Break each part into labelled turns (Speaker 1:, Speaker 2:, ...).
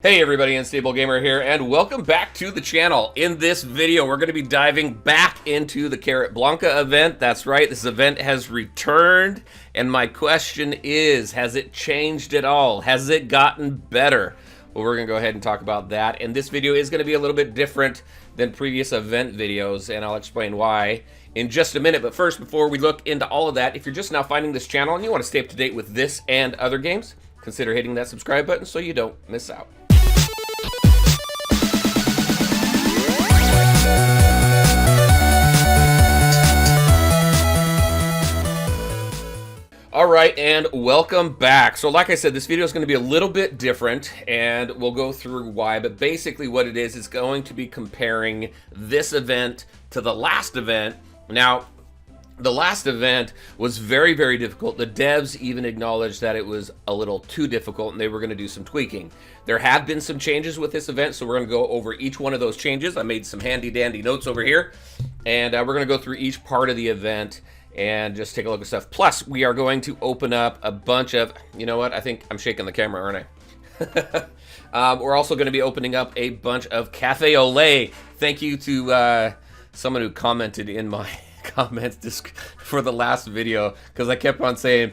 Speaker 1: Hey everybody, Unstable Gamer here, and welcome back to the channel. In this video, we're going to be diving back into the Carrotblanca event. That's right, this event has returned, and my question is, has it changed at all? Has it gotten better? Well, we're going to go ahead and talk about that, and this video is going to be a little bit different than previous event videos, and I'll explain why in just a minute. But first, before we look into all of that, if you're just now finding this channel and you want to stay up to date with this and other games, consider hitting that subscribe button so you don't miss out. Alright, and welcome back. So like I said, this video is going to be a little bit different, and we'll go through why, but basically what it is going to be comparing this event to the last event. Now, the last event was very, very difficult. The devs even acknowledged that it was a little too difficult, and they were going to do some tweaking. There have been some changes with this event, so we're going to go over each one of those changes. I made some handy-dandy notes over here, and we're going to go through each part of the event and just take a look at stuff. Plus, we are going to open up a bunch of, you know what, I think I'm shaking the camera, aren't I? We're also going to be opening up a bunch of Cafe au Lait. Thank you to someone who commented in my comments for the last video, because I kept on saying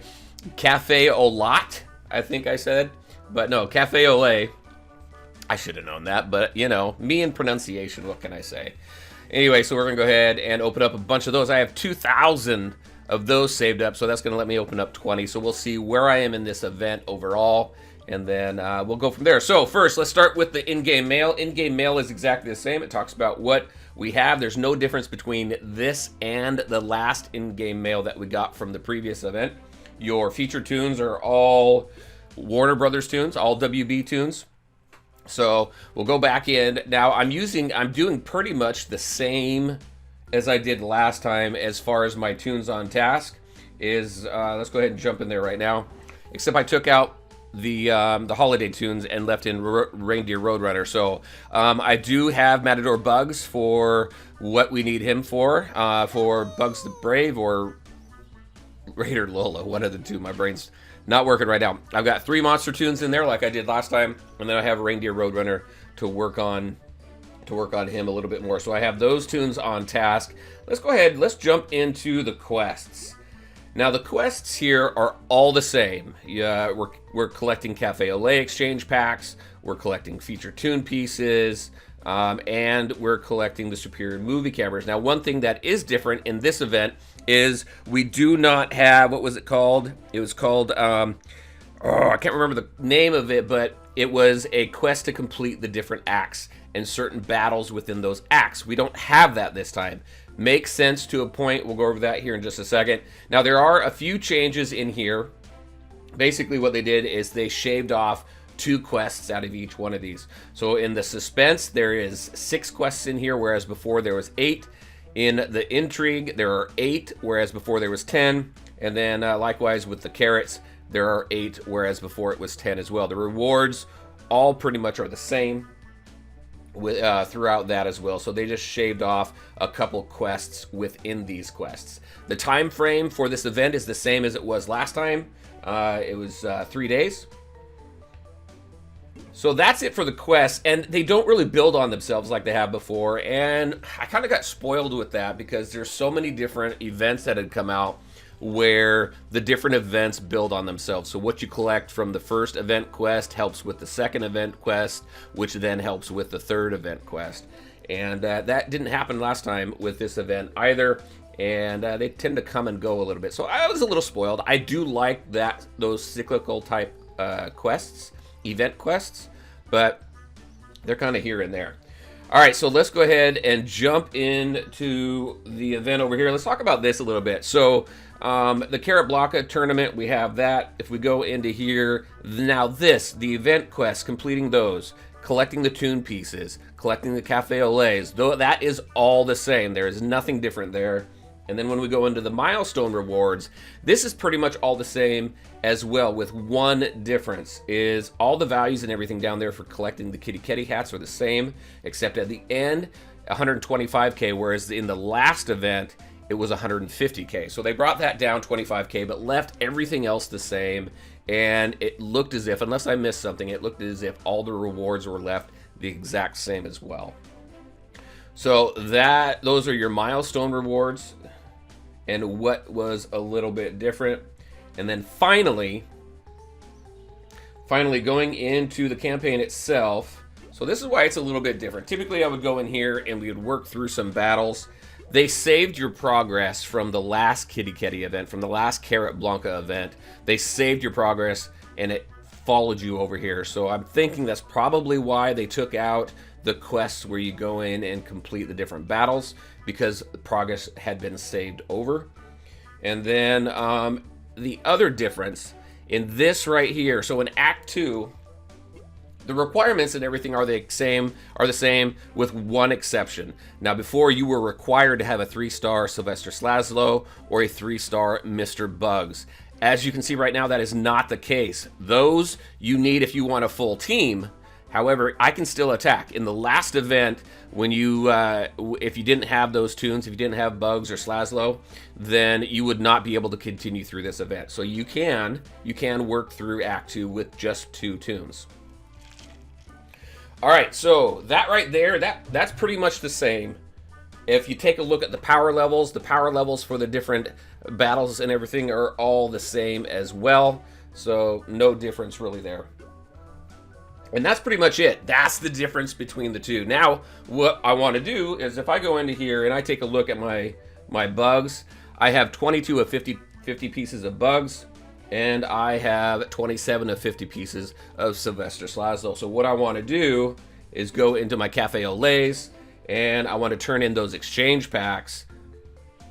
Speaker 1: Cafe au Lot, I think I said, but no, Cafe au Lait. I should have known that, but you know, me and pronunciation, what can I say? Anyway, so we're going to go ahead and open up a bunch of those. I have 2,000 of those saved up, so that's going to let me open up 20. So we'll see where I am in this event overall, and then we'll go from there. So first, let's start with the in-game mail. In-game mail is exactly the same. It talks about what we have. There's no difference between this and the last in-game mail that we got from the previous event. Your featured tunes are all Warner Brothers tunes, all WB tunes. So we'll go back in. Now I'm doing pretty much the same as I did last time as far as my tunes on task is. Let's go ahead and jump in there right now. Except I took out the holiday tunes and left in Reindeer Roadrunner. So I do have Matador Bugs for what we need him for Bugs the Brave or Raider Lola, one of the two. My brain's not working right now. I've got 3 monster tunes in there like I did last time, and then I have Reindeer Roadrunner to work on him a little bit more. So I have those tunes on task. Let's go ahead, let's jump into the quests. Now the quests here are all the same. Yeah, we're collecting Cafe au Lait exchange packs, we're collecting feature tune pieces, and we're collecting the superior movie cameras. Now one thing that is different in this event is we do not have, what was it called? It was called, I can't remember the name of it, but it was a quest to complete the different acts and certain battles within those acts. We don't have that this time. Makes sense to a point. We'll go over that here in just a second. Now there are a few changes in here. Basically what they did is they shaved off 2 quests out of each one of these. So in the suspense, there is 6 quests in here, whereas before there was 8. In the intrigue, there are 8, whereas before there was 10. And then likewise with the carrots, there are 8, whereas before it was 10 as well. The rewards all pretty much are the same throughout that as well. So they just shaved off a couple quests within these quests. The time frame for this event is the same as it was last time. It was 3 days. So that's it for the quests, and they don't really build on themselves like they have before, and I kind of got spoiled with that because there's so many different events that had come out where the different events build on themselves. So what you collect from the first event quest helps with the second event quest, which then helps with the third event quest. And that didn't happen last time with this event either, and they tend to come and go a little bit. So I was a little spoiled. I do like those cyclical type quests, event quests, but they're kind of here and there. All right, so let's go ahead and jump into the event over here. Let's talk about this a little bit. So the Carrotblanca tournament, we have that. If we go into here, now the event quests, completing those, collecting the tune pieces, collecting the Cafe au Laits, though that is all the same. There is nothing different there. And then when we go into the Milestone Rewards, this is pretty much all the same as well, with one difference, is all the values and everything down there for collecting the Kitty Kitty hats are the same, except at the end, 125k, whereas in the last event, it was 150k. So they brought that down 25k, but left everything else the same. and it looked as if, unless I missed something, it looked as if all the rewards were left the exact same as well. So those are your milestone rewards and what was a little bit different. And then finally going into the campaign itself. So this is why it's a little bit different. Typically I would go in here and we would work through some battles. They saved your progress from the last Kitty Kitty event, from the last Carrotblanca event. They saved your progress and it followed you over here. So I'm thinking that's probably why they took out the quests where you go in and complete the different battles, because the progress had been saved over. And then the other difference in this right here, so in Act 2, the requirements and everything are the same with one exception. Now, before you were required to have a 3-star Sylvester Slaslow or a 3-star Mr. Bugs. As you can see right now, that is not the case. Those you need if you want a full team. However, I can still attack. In the last event, when you, if you didn't have those tunes, if you didn't have Bugs or Slaslow, then you would not be able to continue through this event. So you can work through Act 2 with just 2 tunes. All right, so that right there, that's pretty much the same. If you take a look at the power levels for the different battles and everything are all the same as well. So no difference really there. And that's pretty much it. That's the difference between the two. Now, what I want to do is if I go into here and I take a look at my bugs, I have 22 of 50 pieces of bugs, and I have 27 of 50 pieces of Sylvester Slaslow. So what I want to do is go into my Cafe au Laits, and I want to turn in those exchange packs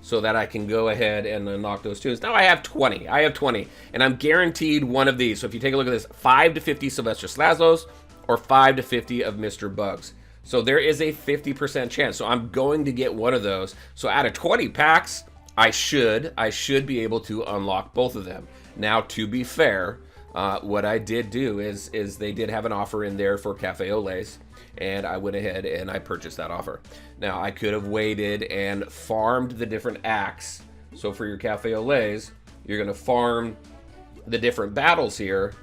Speaker 1: so that I can go ahead and unlock those tunes. Now I have 20. And I'm guaranteed one of these. So if you take a look at this, 5 to 50 Sylvester Slaslows or 5 to 50 of Mr. Bugs. So there is a 50% chance. So I'm going to get one of those. So out of 20 packs, I should be able to unlock both of them. Now, to be fair, what I did do is they did have an offer in there for Cafe au Laits, and I went ahead and I purchased that offer. Now, I could have waited and farmed the different acts. So for your Cafe au Laits, you're going to farm the different battles here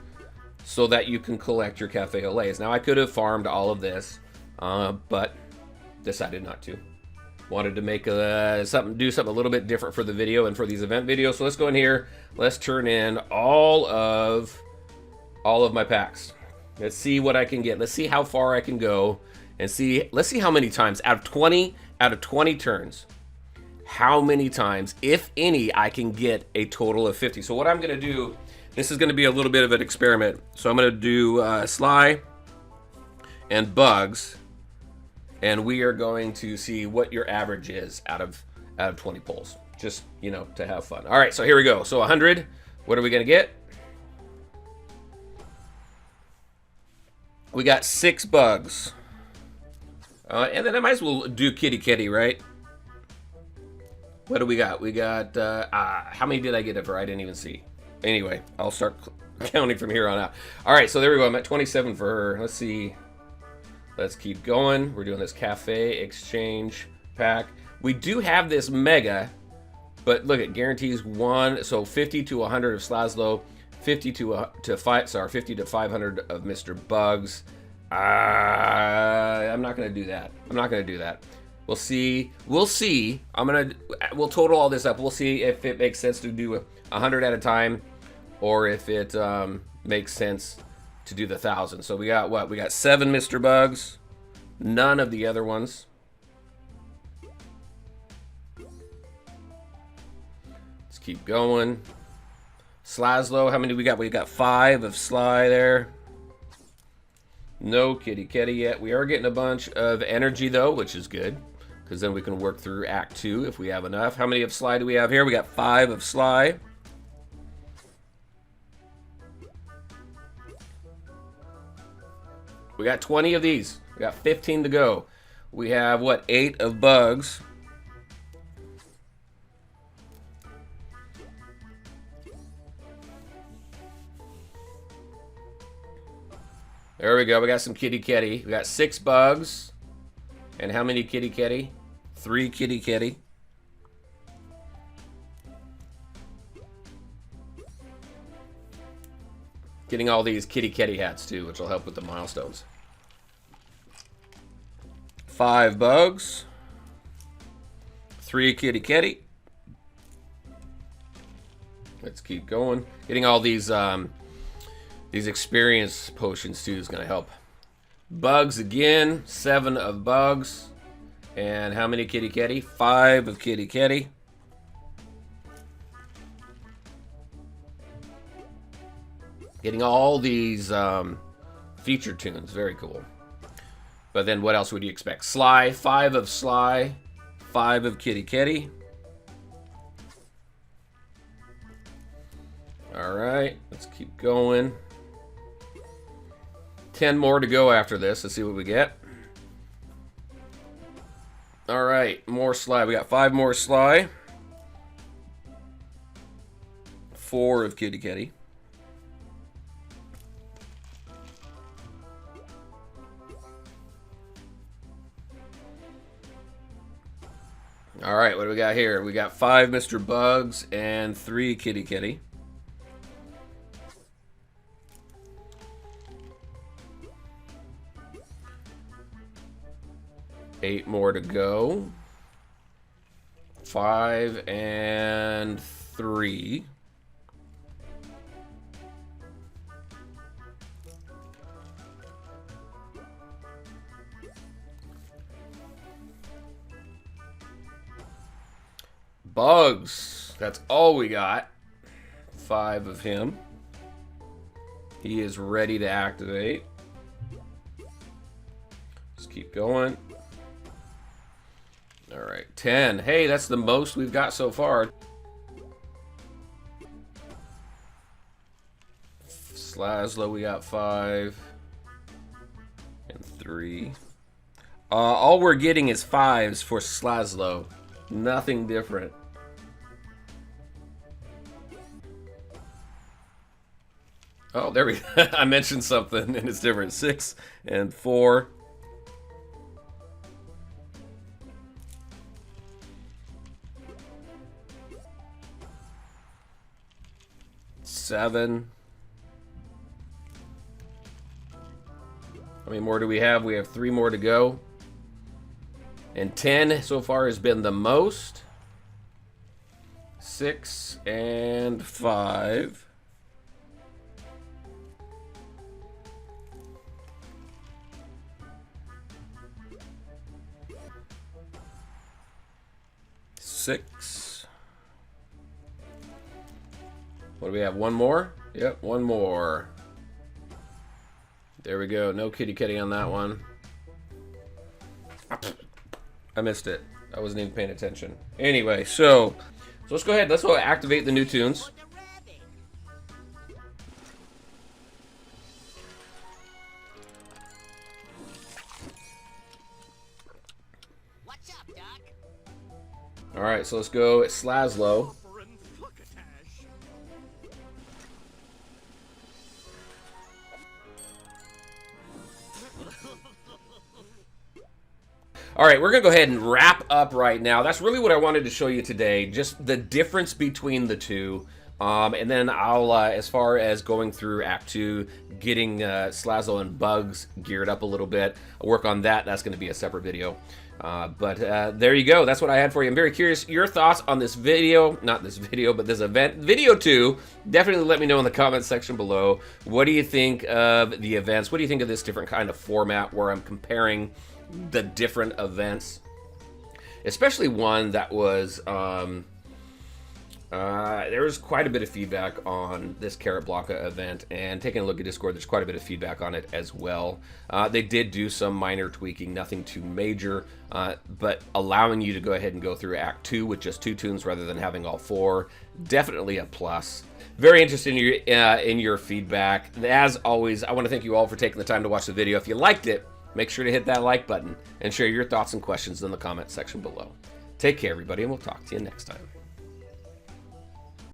Speaker 1: so that you can collect your Cafe au Laits. Now, I could have farmed all of this, but decided not to. Wanted to make do something a little bit different for the video and for these event videos. So let's go in here. Let's turn in all of my packs. Let's see what I can get. Let's see how far I can go, and let's see how many times out of 20 turns, how many times, if any, I can get a total of 50. So what I'm going to do, this is going to be a little bit of an experiment. So I'm going to do Sly and Bugs, and we are going to see what your average is out of 20 pulls. Just, to have fun. All right, so here we go. So 100, what are we going to get? We got 6 Bugs. And then I might as well do Kitty Kitty, right? What do we got? We got, how many did I get it for? I didn't even see. Anyway, I'll start counting from here on out. All right, so there we go. I'm at 27 for her. Let's see. Let's keep going. We're doing this Cafe exchange pack. We do have this mega, but look, it guarantees 1. So 50 to 100 of Slaslow, 50 to 500 of Mr. Bugs. I'm not gonna do that. We'll see. We'll total all this up. We'll see if it makes sense to do 100 at a time, or if it makes sense to do the 1,000. So we got what? We got 7 Mr. Bugs, none of the other ones. Let's keep going. Slaslow, how many we got? We got 5 of Sly there. No Kitty Kitty yet. We are getting a bunch of energy though, which is good, because then we can work through Act 2 if we have enough. How many of Sly do we have here? We got 5 of Sly. We got 20 of these. We got 15 to go. We have, what, 8 of Bugs. There we go. We got some Kitty Kitty. We got 6 Bugs. And how many Kitty Kitty? 3 Kitty Kitty. Getting all these kitty hats too, which will help with the milestones. 5 bugs. 3 kitty. Let's keep going. Getting all these experience potions too is going to help. Bugs again. 7 of bugs. And how many kitty? 5 of kitty. Getting all these feature tunes. Very cool. But then what else would you expect? Sly. 5 of Sly. 5 of kitty. Alright, let's keep going. 10 more to go after this. Let's see what we get. Alright, more Sly. We got 5 more Sly. 4 of kitty. Alright, what do we got here? We got 5 Mr. Bugs and 3 kitty. 8 more to go. 5 and 3. Bugs. That's all we got. 5 of him. He is ready to activate. Let's keep going. Alright, 10. Hey, that's the most we've got so far. Slazlo, we got 5. And 3. All we're getting is 5s for Slazlo. Nothing different. Oh, there we go. I mentioned something and it's different. 6 and 4. 7. How many more do we have? We have 3 more to go. And 10 so far has been the most. 6 and 5. 6. What do we have? 1 more? Yep, 1 more. There we go. No kitty on that one. I missed it. I wasn't even paying attention. Anyway, so let's go ahead. Let's go activate the new tunes.
Speaker 2: What's up, Doc?
Speaker 1: All right, so let's go at Slazlo. All right, we're going to go ahead and wrap up right now. That's really what I wanted to show you today, just the difference between the two. And then I'll, as far as going through Act 2, getting Slazlo and Bugs geared up a little bit, I'll work on that. That's going to be a separate video. But there you go. That's what I had for you. I'm very curious your thoughts on this video. Not this video, but this event. Video 2. Definitely let me know in the comments section below. What do you think of the events? What do you think of this different kind of format where I'm comparing the different events? Especially one that was... there was quite a bit of feedback on this Carrotblanca event, and taking a look at Discord, there's quite a bit of feedback on it as well. They did do some minor tweaking, nothing too major, but allowing you to go ahead and go through Act 2 with just 2 tunes rather than having all 4, definitely a plus. Very interested in your feedback. As always, I want to thank you all for taking the time to watch the video. If you liked it, make sure to hit that like button and share your thoughts and questions in the comment section below. Take care, everybody, and we'll talk to you next time.